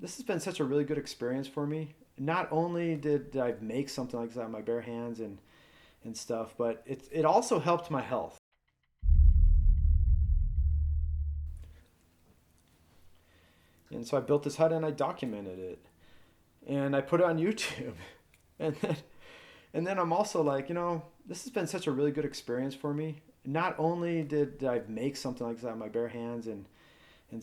this has been such a really good experience for me. Not only did I make something like that with my bare hands and stuff, but it also helped my health. And so I built this hut and I documented it and I put it on YouTube. And then I'm also like, this has been such a really good experience for me. Not only did I make something like that with my bare hands and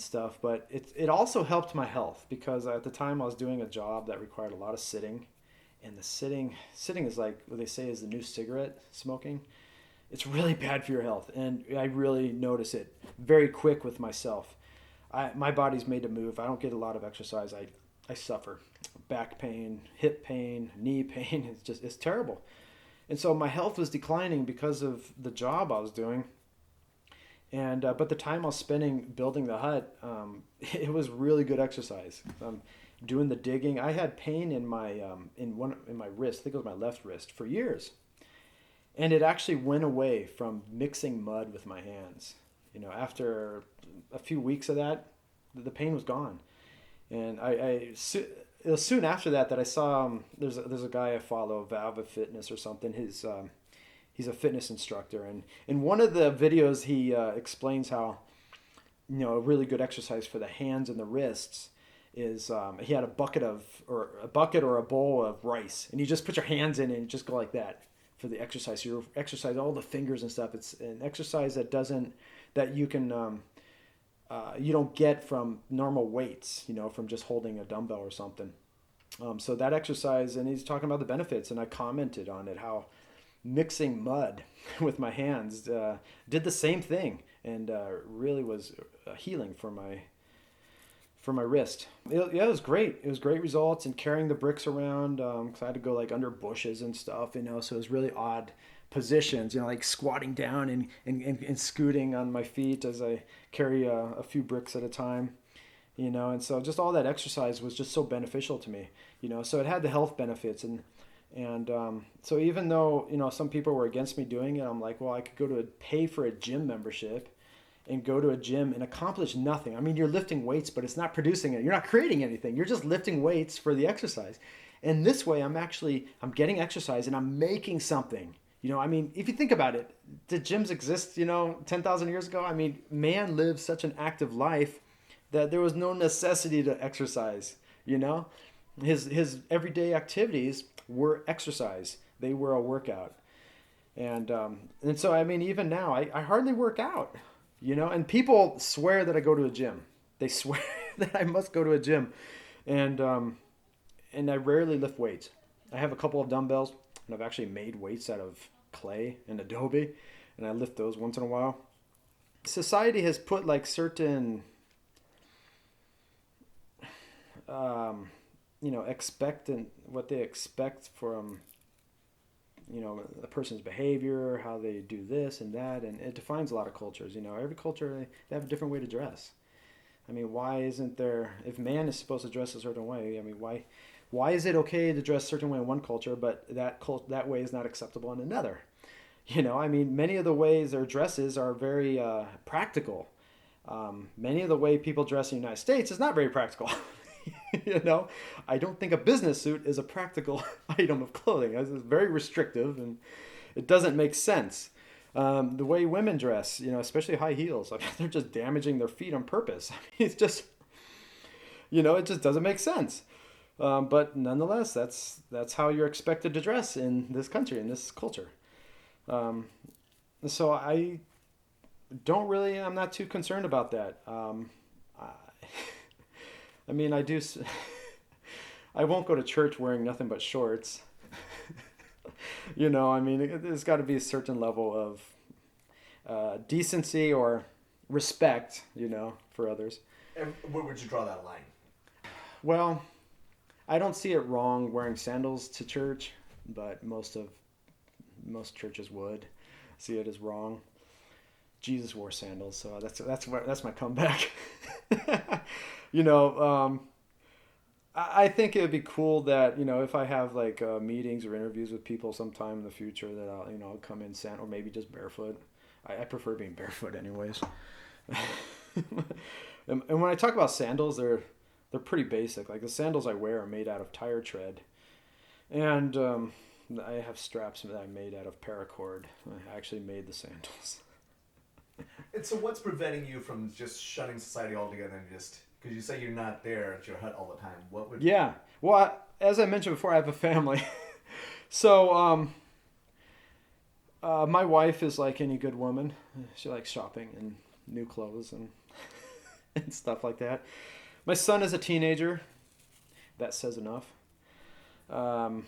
stuff, but it also helped my health because at the time I was doing a job that required a lot of sitting, and the sitting is like what they say is the new cigarette smoking. It's really bad for your health, and I really notice it very quick with myself. My body's made to move. I don't get a lot of exercise. I suffer back pain, hip pain, knee pain. It's terrible. And so my health was declining because of the job I was doing. And but the time I was spending building the hut, it was really good exercise. Doing the digging, I had pain in my in my wrist. I think it was my left wrist for years, and it actually went away from mixing mud with my hands. After a few weeks of that, the pain was gone. And it was soon after that I saw there's a guy I follow, Valve Fitness or something. He's a fitness instructor, and in one of the videos he explains how a really good exercise for the hands and the wrists is he had a bucket or a bowl of rice, and you just put your hands in it and just go like that for the exercise. So you exercise all the fingers and stuff. It's an exercise that you can you don't get from normal weights, from just holding a dumbbell or something. So that exercise, and he's talking about the benefits, and I commented on it how mixing mud with my hands did the same thing, and really was healing for my wrist. Yeah, it was great. It was great results, and carrying the bricks around because I had to go like under bushes and stuff, so it was really odd positions, like squatting down and scooting on my feet as I carry a few bricks at a time, and so just all that exercise was just so beneficial to me, so it had the health benefits. And so even though, some people were against me doing it, I'm like, well, I could pay for a gym membership and go to a gym and accomplish nothing. I mean, you're lifting weights, but it's not producing it. You're not creating anything. You're just lifting weights for the exercise. And this way, I'm getting exercise and I'm making something. I mean, if you think about it, did gyms exist, 10,000 years ago? I mean, man lived such an active life that there was no necessity to exercise, His everyday activities were exercise. They were a workout. And so, I mean, even now, I hardly work out, and people swear that I go to a gym. They swear that I must go to a gym. And I rarely lift weights. I have a couple of dumbbells, and I've actually made weights out of clay and adobe, and I lift those once in a while. Society has put like certain expectant what they expect from a person's behavior, how they do this and that, and it defines a lot of cultures. Every culture, they have a different way to dress. I mean, why isn't there, if man is supposed to dress a certain way, I mean, why is it okay to dress a certain way in one culture, but that way is not acceptable in another? I mean, many of the ways their dresses are very practical. Many of the way people dress in the United States is not very practical. I don't think a business suit is a practical item of clothing. It's very restrictive, and it doesn't make sense. The way women dress, especially high heels, I mean, they're just damaging their feet on purpose. I mean, it's just, it just doesn't make sense. But nonetheless, that's how you're expected to dress in this country, in this culture. Um, so I'm not too concerned about that. I, I mean, I won't go to church wearing nothing but shorts. I mean, there's got to be a certain level of decency or respect, for others. And where would you draw that line? Well, I don't see it wrong wearing sandals to church, but most churches would see it as wrong. Jesus wore sandals, so that's my comeback. you know, I think it would be cool that if I have like meetings or interviews with people sometime in the future that I'll come in sandal or maybe just barefoot. I prefer being barefoot anyways. And when I talk about sandals, they're They're pretty basic. Like the sandals I wear are made out of tire tread, and I have straps that I made out of paracord. I actually made the sandals. And so, what's preventing you from just shunning society altogether and just because you say you're not there at your hut all the time? What would? Yeah. Well, as I mentioned before, I have a family, so my wife is like any good woman. She likes shopping and new clothes and and stuff like that. My son is a teenager. That says enough. Um,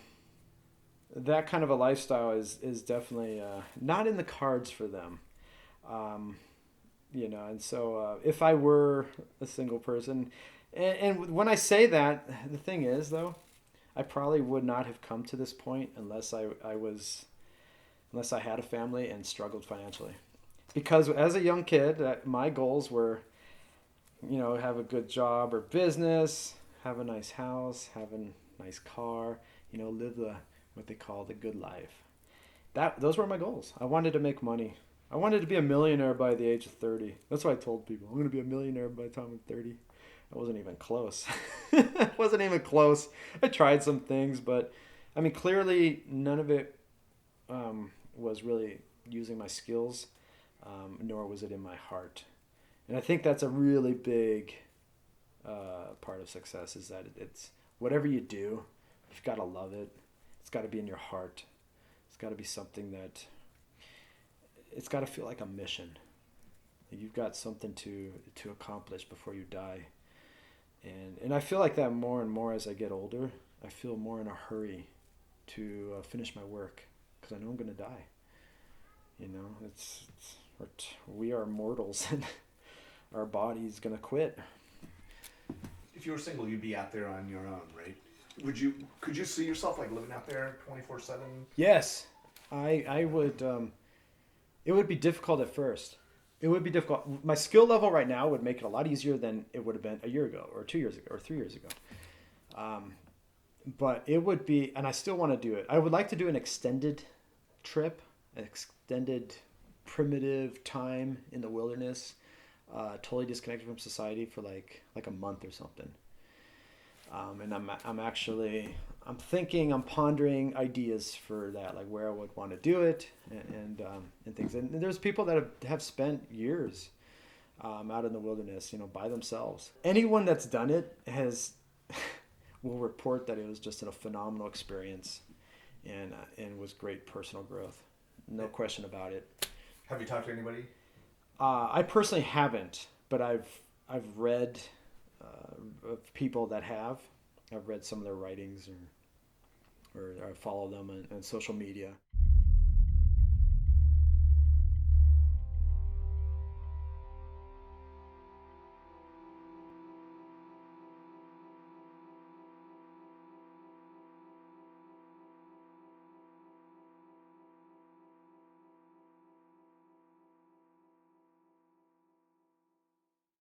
that kind of a lifestyle is definitely not in the cards for them. Um, and so if I were a single person, and when I say that, the thing is though, I probably would not have come to this point unless I had a family and struggled financially. Because as a young kid, my goals were, have a good job or business, have a nice house, have a nice car, live what they call the good life. Those were my goals. I wanted to make money. I wanted to be a millionaire by the age of 30. That's what I told people. I'm going to be a millionaire by the time I'm 30. I wasn't even close. I wasn't even close. I tried some things, but I mean, clearly none of it was really using my skills, nor was it in my heart. And I think that's a really big part of success is that it's whatever you do, you've got to love it. It's got to be in your heart. It's got to be something that it's got to feel like a mission. You've got something to accomplish before you die. And I feel like that more and more as I get older. I feel more in a hurry to finish my work because I know I'm going to die. We are mortals and our body's going to quit. If you were single, you'd be out there on your own, right? Could you see yourself like living out there 24/7? Yes, I would. It would be difficult at first. It would be difficult. My skill level right now would make it a lot easier than it would have been a year ago, or 2 years ago, or 3 years ago. But it would be, and I still want to do it. I would like to do an extended trip, an extended primitive time in the wilderness, totally disconnected from society for like a month or something. And I'm thinking, I'm pondering ideas for that, like where I would want to do it and things. And there's people that have spent years out in the wilderness, by themselves. Anyone that's done it will report that it was just a phenomenal experience and was great personal growth. No question about it. Have you talked to anybody? I personally haven't, but I've read of people that have. I've read some of their writings or I follow them on social media.